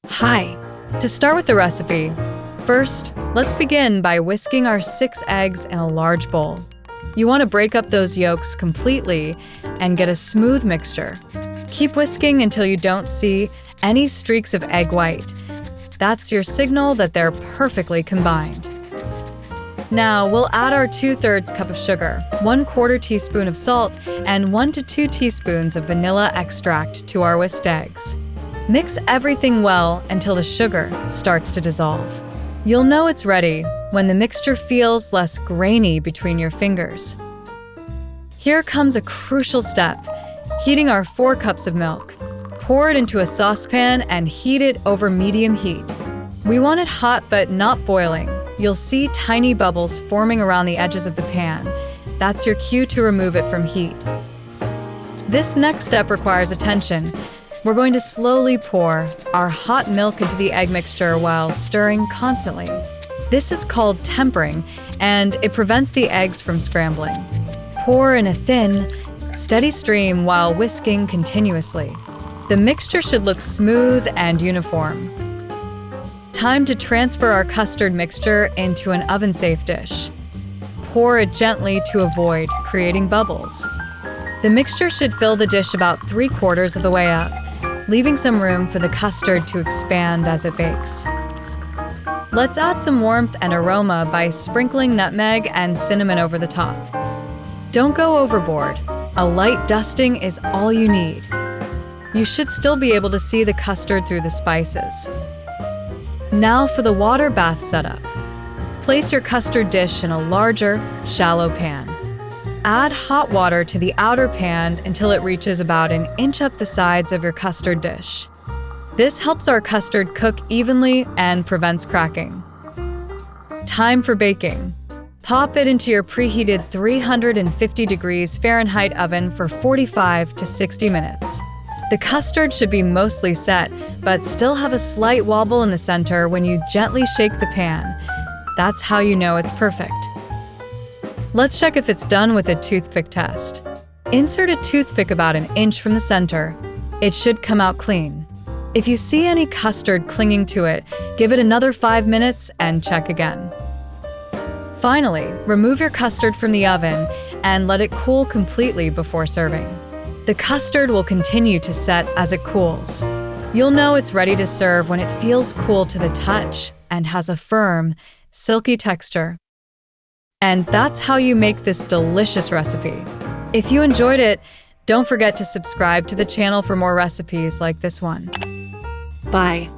Hi. To start with the recipe, first, let's begin by whisking our 6 eggs in a large bowl. You want to break up those yolks completely and get a smooth mixture. Keep whisking until you don't see any streaks of egg white. That's your signal that they're perfectly combined. Now, we'll add our 2/3 cup of sugar, 1/4 teaspoon of salt, and 1 to 2 teaspoons of vanilla extract to our whisked eggs. Mix everything well until the sugar starts to dissolve. You'll know it's ready when the mixture feels less grainy between your fingers. Here comes a crucial step, heating our 4 cups of milk. Pour it into a saucepan and heat it over medium heat. We want it hot but not boiling. You'll see tiny bubbles forming around the edges of the pan. That's your cue to remove it from heat. This next step requires attention. We're going to slowly pour our hot milk into the egg mixture while stirring constantly. This is called tempering, and it prevents the eggs from scrambling. Pour in a thin, steady stream while whisking continuously. The mixture should look smooth and uniform. Time to transfer our custard mixture into an oven-safe dish. Pour it gently to avoid creating bubbles. The mixture should fill the dish about 3/4 of the way up, leaving some room for the custard to expand as it bakes. Let's add some warmth and aroma by sprinkling nutmeg and cinnamon over the top. Don't go overboard. A light dusting is all you need. You should still be able to see the custard through the spices. Now for the water bath setup. Place your custard dish in a larger, shallow pan. Add hot water to the outer pan until it reaches about 1 inch up the sides of your custard dish. This helps our custard cook evenly and prevents cracking. Time for baking. Pop it into your preheated 350 degrees Fahrenheit oven for 45 to 60 minutes. The custard should be mostly set, but still have a slight wobble in the center when you gently shake the pan. That's how you know it's perfect. Let's check if it's done with a toothpick test. Insert a toothpick about 1 inch from the center. It should come out clean. If you see any custard clinging to it, give it another 5 minutes and check again. Finally, remove your custard from the oven and let it cool completely before serving. The custard will continue to set as it cools. You'll know it's ready to serve when it feels cool to the touch and has a firm, silky texture. And that's how you make this delicious recipe. If you enjoyed it, don't forget to subscribe to the channel for more recipes like this one. Bye.